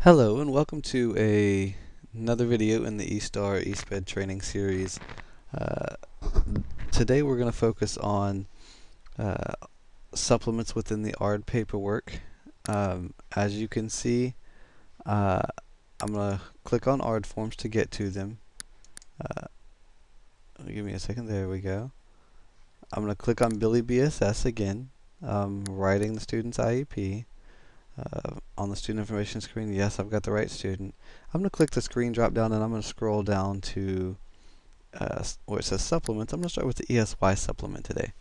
Hello and welcome to another video in the eSPED training series. Uh, Today we're going to focus on uh, supplements within the ARD paperwork. As you can see, uh, I'm going to click on ARD forms to get to them. Give me a second, there we go. I'm going to click on Billy BSS again, writing the student's IEP. On the student information screen, yes, I've got the right student. I'm going to click the screen drop down and I'm going to scroll down to where it says supplements. I'm going to start with the ESY supplement today.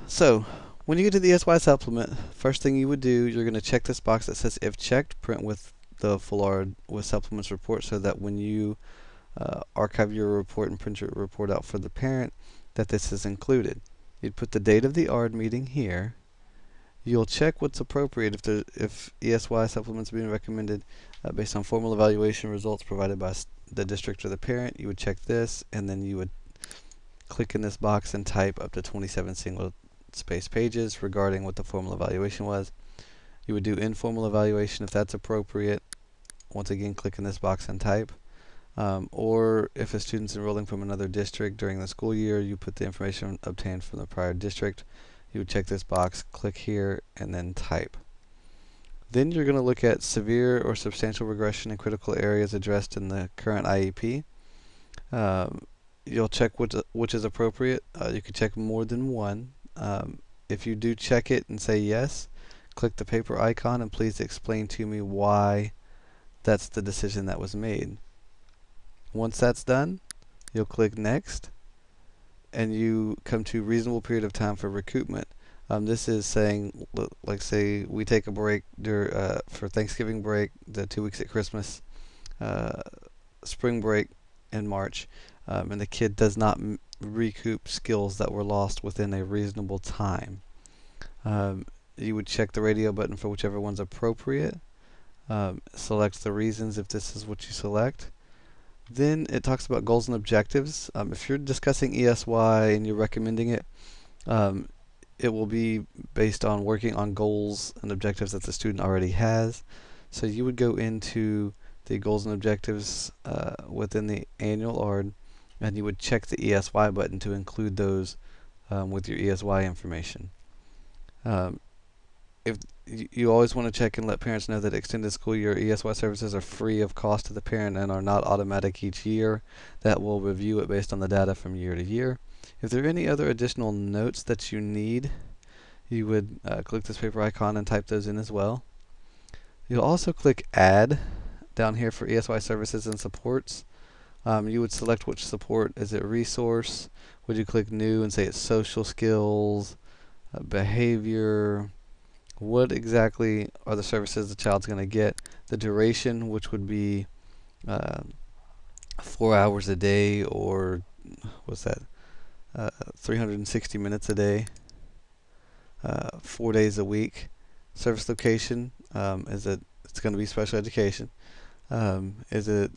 So when you get to the ESY supplement, first thing you would do, you're going to check this box that says if checked, print with the full ARD with supplements report, so that when you archive your report and print your report out for the parent, that this is included. You'd put the date of the ARD meeting here. You'll check what's appropriate if ESY supplements being recommended based on formal evaluation results provided by the district or the parent. You would check this, and then you would click in this box and type up to 27 single space pages regarding what the formal evaluation was. You would do informal evaluation if that's appropriate. Once again, click in this box and type. Or if a student's enrolling from another district during the school year, you put the information obtained from the prior district. You would check this box, click here, and then type. Then you're going to look at severe or substantial regression in critical areas addressed in the current IEP. You'll check which is appropriate. You could check more than one. If you do check it and say yes, click the paper icon and please explain to me why that's the decision that was made. Once that's done, you'll click next, and you come to reasonable period of time for recoupment. This is saying, like, say we take a break for Thanksgiving break, the 2 weeks at Christmas, spring break in March, and the kid does not recoup skills that were lost within a reasonable time. You would check the radio button for whichever one's appropriate. Select the reasons if this is what you select. Then it talks about goals and objectives. If you're discussing ESY and you're recommending it, it will be based on working on goals and objectives that the student already has. So you would go into the goals and objectives within the annual ARD, and you would check the ESY button to include those with your ESY information. If you always want to check and let parents know that extended school year ESY services are free of cost to the parent and are not automatic each year. That will review it based on the data from year to year. If there are any other additional notes that you need, you would click this paper icon and type those in as well. You'll also click Add down here for ESY services and supports. You would select which support. Is it resource? Would you click New and say it's social skills, behavior? What exactly are the services the child's going to get? The duration, which would be 4 hours a day, or what's that? 360 minutes a day, 4 days a week. Service location, is it's going to be special education. Is it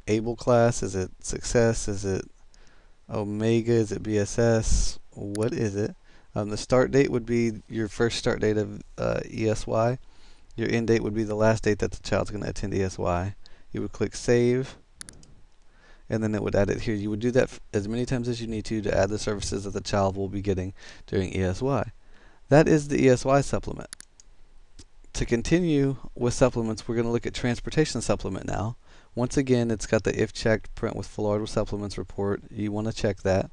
ABLE class? Is it Success? Is it Omega? Is it BSS? What is it? The start date would be your first start date of ESY. Your end date would be the last date that the child's going to attend ESY. You would click Save, and then it would add it here. You would do that as many times as you need to add the services that the child will be getting during ESY. That is the ESY supplement. To continue with supplements, we're going to look at transportation supplement now. Once again, it's got the if checked, print with full ARD with supplements report. You want to check that.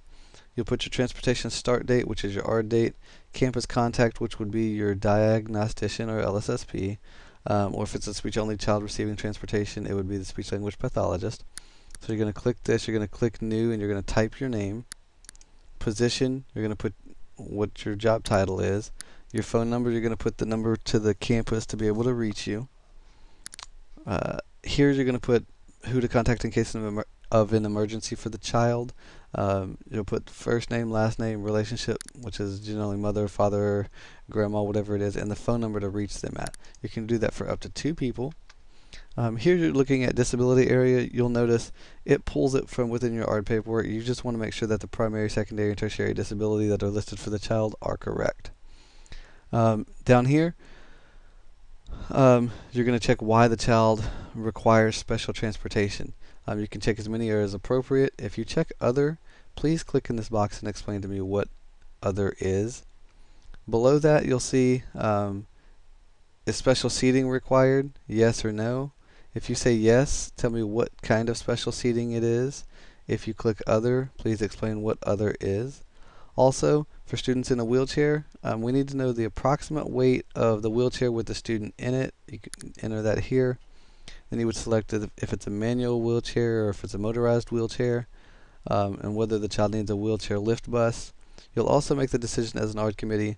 You'll put your transportation start date, which is your ARD date, campus contact, which would be your diagnostician or LSSP, or if it's a speech-only child receiving transportation, it would be the speech-language pathologist. So you're going to click this, you're going to click New, and you're going to type your name. Position, you're going to put what your job title is. Your phone number, you're going to put the number to the campus to be able to reach you. Here you're going to put who to contact in case of an emergency for the child. You'll put first name, last name, relationship, which is generally mother, father, grandma, whatever it is, and the phone number to reach them at. You can do that for up to 2 people. Here you're looking at disability area. You'll notice it pulls it from within your ARD paperwork. You just want to make sure that the primary, secondary, and tertiary disability that are listed for the child are correct. Down here, You're going to check why the child requires special transportation. You can check as many as appropriate. If you check other, please click in this box and explain to me what other is. Below that, you'll see is special seating required? Yes or no? If you say yes, tell me what kind of special seating it is. If you click other, please explain what other is. Also, for students in a wheelchair, we need to know the approximate weight of the wheelchair with the student in it. You can enter that here. Then you would select if it's a manual wheelchair or if it's a motorized wheelchair, and whether the child needs a wheelchair lift bus. You'll also make the decision as an ARD committee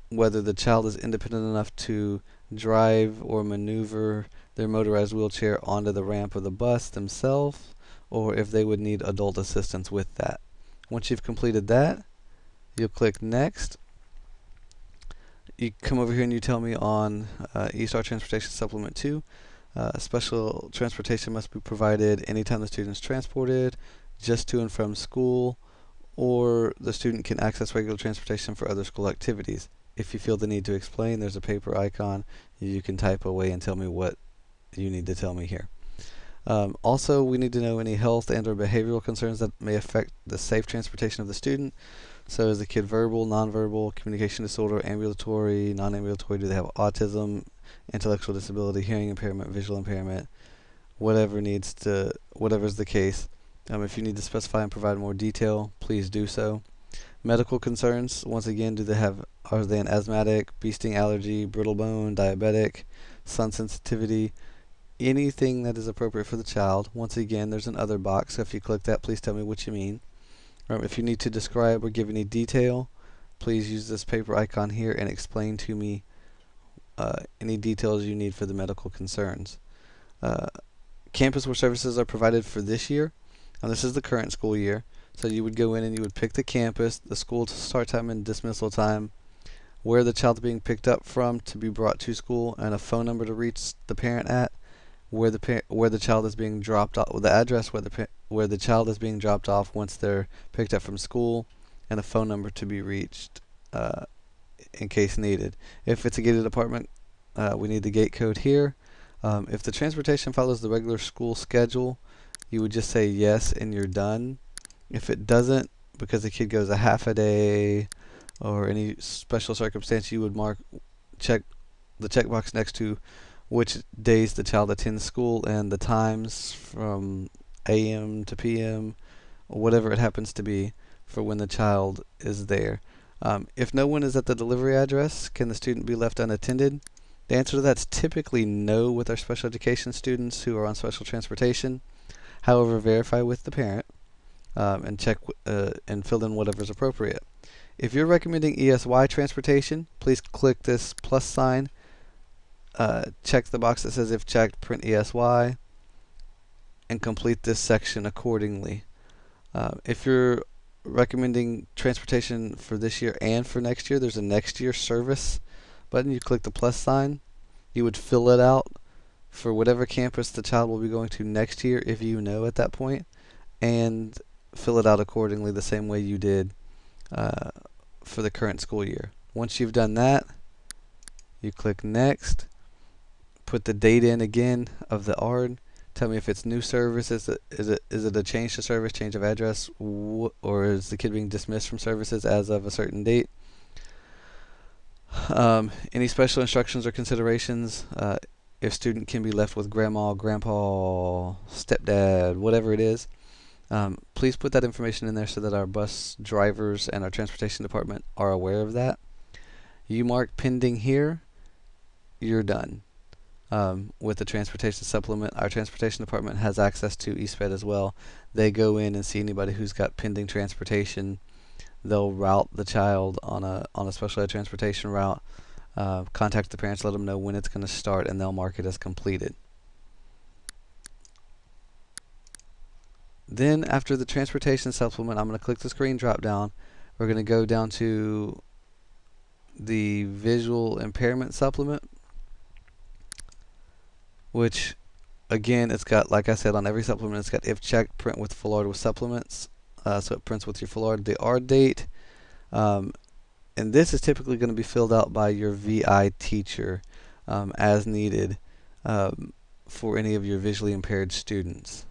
whether the child is independent enough to drive or maneuver their motorized wheelchair onto the ramp of the bus themselves, or if they would need adult assistance with that. Once you've completed that, you'll click Next. You come over here and you tell me on eStar Transportation Supplement 2, special transportation must be provided anytime the student is transported, just to and from school, or the student can access regular transportation for other school activities. If you feel the need to explain, there's a paper icon. You can type away and tell me what you need to tell me here. Also, we need to know any health and or behavioral concerns that may affect the safe transportation of the student. So is the kid verbal, nonverbal, communication disorder, ambulatory, non-ambulatory? Do they have autism, intellectual disability, hearing impairment, visual impairment? Whatever's the case. If you need to specify and provide more detail, please do so. Medical concerns, once again, are they an asthmatic, bee sting allergy, brittle bone, diabetic, sun sensitivity, anything that is appropriate for the child. Once again, there's an other box, so if you click that, please tell me what you mean. If you need to describe or give any detail, please use this paper icon here and explain to me any details you need for the medical concerns. Campus where services are provided for this year, and this is the current school year. So you would go in and you would pick the campus, the school start time and dismissal time, where the child's being picked up from to be brought to school, and a phone number to reach the parent at, where the child is being dropped off, the address where the child is being dropped off once they're picked up from school, and a phone number to be reached in case needed. If it's a gated apartment, we need the gate code here. If the transportation follows the regular school schedule, you would just say yes and you're done. If it doesn't, because the kid goes a half a day or any special circumstance, you would check the checkbox next to which days the child attends school and the times from AM to PM, or whatever it happens to be for when the child is there. If no one is at the delivery address, can the student be left unattended? The answer to that's typically no with our special education students who are on special transportation. However, verify with the parent and check and fill in whatever's appropriate. If you're recommending ESY transportation, please click this plus sign. Check the box that says if checked, print ESY, and complete this section accordingly. If you're recommending transportation for this year and for next year, there's a next year service button. You click the plus sign. You would fill it out for whatever campus the child will be going to next year, if you know at that point, and fill it out accordingly the same way you did for the current school year. Once you've done that, you click next. Put the date in again of the ARD. Tell me if it's new service. Is it a change to service, change of address, or is the kid being dismissed from services as of a certain date? Any special instructions or considerations? If student can be left with grandma, grandpa, stepdad, whatever it is, please put that information in there so that our bus drivers and our transportation department are aware of that. You mark pending here, you're done. With the transportation supplement, our transportation department has access to eSPED as well. They go in and see anybody who's got pending transportation. They'll route the child on a special ed transportation route, contact the parents, let them know when it's going to start, and they'll mark it as completed. Then after the transportation supplement, I'm going to click the screen drop down. We're going to go down to the visual impairment supplement, which again, it's got, like I said, on every supplement, it's got if checked, print with full ARD with supplements. So it prints with your full ARD, the ARD date. And this is typically going to be filled out by your VI teacher. as needed for any of your visually impaired students.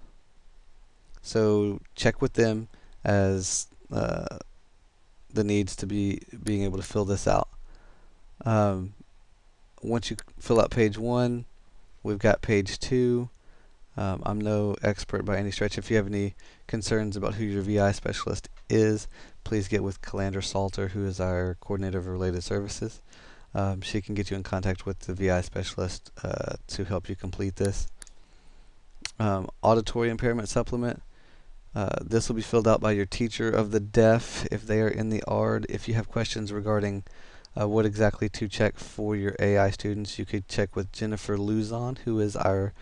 So check with them as the needs to being able to fill this out. Once you fill out page 1, we've got page 2. I'm no expert by any stretch. If you have any concerns about who your VI specialist is, please get with Calandra Salter, who is our coordinator of related services. She can get you in contact with the VI specialist to help you complete this. Auditory impairment supplement. This will be filled out by your teacher of the deaf if they are in the ARD. If you have questions regarding what exactly to check for your AI students, you could check with Jennifer Luzon, who is our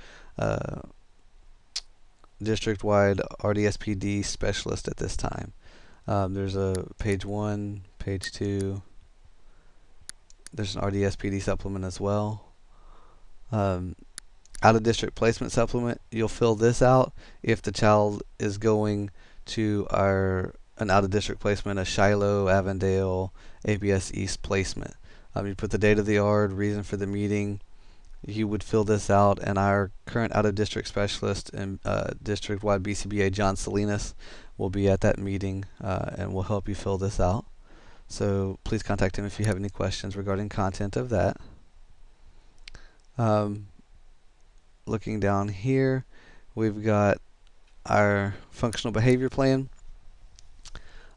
district-wide RDSPD specialist at this time. There's a page 1, page 2. There's an RDSPD supplement as well. Out-of-district placement supplement, you'll fill this out if the child is going to an out-of-district placement, a Shiloh, Avondale, ABS East placement. You put the date of the ARD, reason for the meeting. You would fill this out, and our current out-of-district specialist and district-wide BCBA, John Salinas, will be at that meeting and will help you fill this out. So please contact him if you have any questions regarding content of that. Looking down here, we've got our functional behavior plan.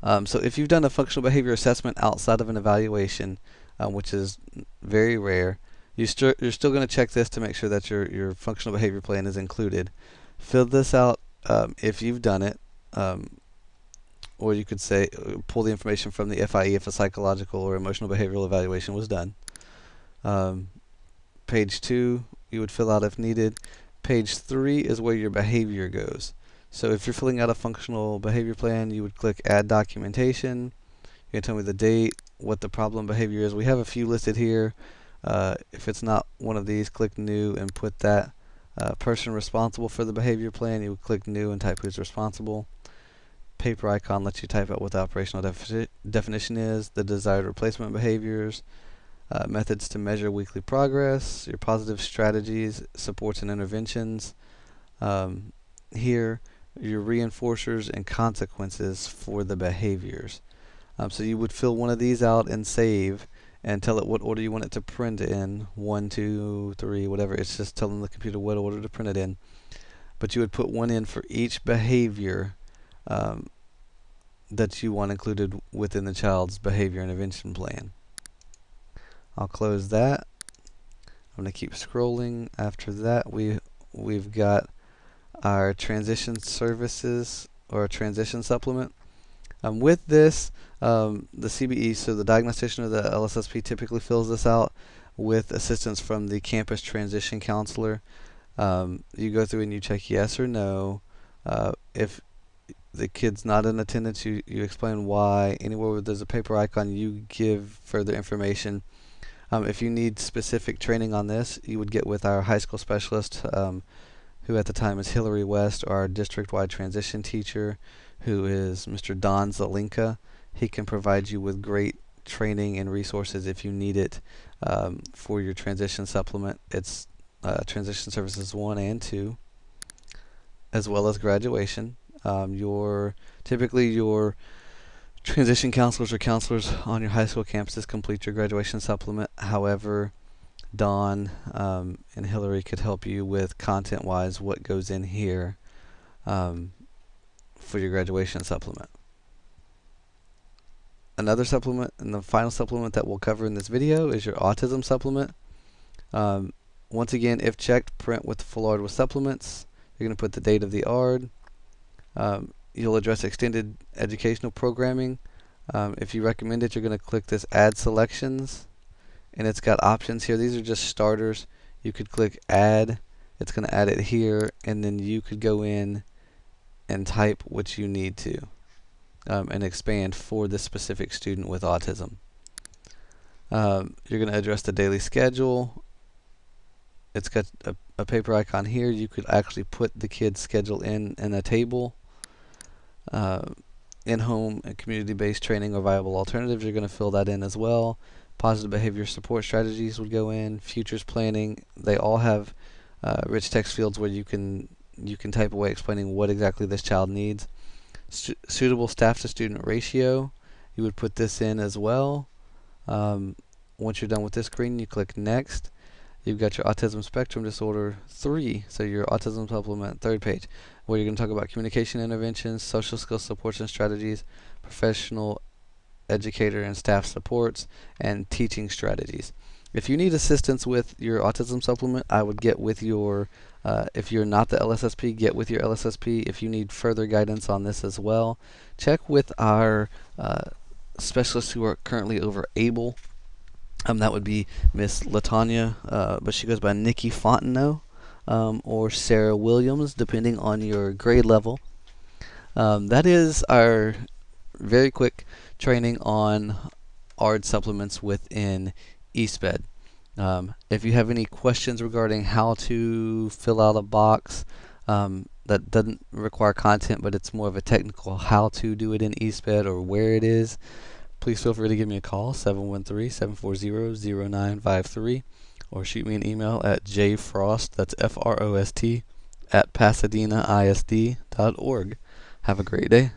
So if you've done a functional behavior assessment outside of an evaluation, which is very rare, you're still going to check this to make sure that your functional behavior plan is included. Fill this out if you've done it, or you could say pull the information from the FIE if a psychological or emotional behavioral evaluation was done. Page 2 you would fill out if needed. Page 3 is where your behavior goes. So if you're filling out a functional behavior plan, you would click Add Documentation. You can tell me the date, what the problem behavior is. We have a few listed here. If it's not one of these, click New and put that person responsible for the behavior plan. You would click New and type who's responsible. Paper icon lets you type out what the operational definition is, the desired replacement behaviors, methods to measure weekly progress, your positive strategies, supports and interventions. Here, your reinforcers and consequences for the behaviors. So you would fill one of these out and save and tell it what order you want it to print in, 1, 2, 3, whatever. It's just telling the computer what order to print it in. But you would put one in for each behavior that you want included within the child's behavior intervention plan. I'll close that. I'm going to keep scrolling. After that, we've got our transition services or transition supplement. With this, the CBE, so the diagnostician or the LSSP typically fills this out with assistance from the campus transition counselor. You go through and you check yes or no. If the kid's not in attendance, you explain why. Anywhere where there's a paper icon, you give further information. If you need specific training on this, you would get with our high school specialist, who at the time is Hillary West, or our district-wide transition teacher, who is Mr. Don Zelinka. He can provide you with great training and resources if you need it for your transition supplement. It's Transition Services 1 and 2, as well as graduation. Typically your transition counselors or counselors on your high school campuses complete your graduation supplement. However, Dawn and Hillary could help you with content-wise what goes in here for your graduation supplement. Another supplement, and the final supplement that we'll cover in this video, is your autism supplement. Once again, if checked, print with the full ARD with supplements. You're going to put the date of the ARD. You'll address extended educational programming. If you recommend it, you're going to click this Add Selections, and it's got options here. These are just starters. You could click Add. It's going to add it here, and then you could go in and type what you need to and expand for this specific student with autism. You're going to address the daily schedule. It's got a paper icon here. You could actually put the kid's schedule in a table. In-home and community-based training or viable alternatives, you're going to fill that in as well. Positive behavior support strategies would go in. Futures planning. They all have rich text fields where you can type away explaining what exactly this child needs. Suitable staff to student ratio. You would put this in as well. Once you're done with this screen, you click next. You've got your autism spectrum disorder 3, so your autism supplement, third page, where you're going to talk about communication interventions, social skills supports and strategies, professional educator and staff supports, and teaching strategies. If you need assistance with your autism supplement, I would get with your, if you're not the LSSP, get with your LSSP. If you need further guidance on this as well, check with our specialists who are currently over ABLE. That would be Miss Latanya, but she goes by Nikki Fontenot, or Sarah Williams, depending on your grade level. That is our very quick training on ARD supplements within eSPED. If you have any questions regarding how to fill out a box that doesn't require content, but it's more of a technical how to do it in eSPED or where it is, please feel free to give me a call, 713-740-0953, or shoot me an email at jfrost, that's F-R-O-S-T, at pasadenaisd.org. Have a great day.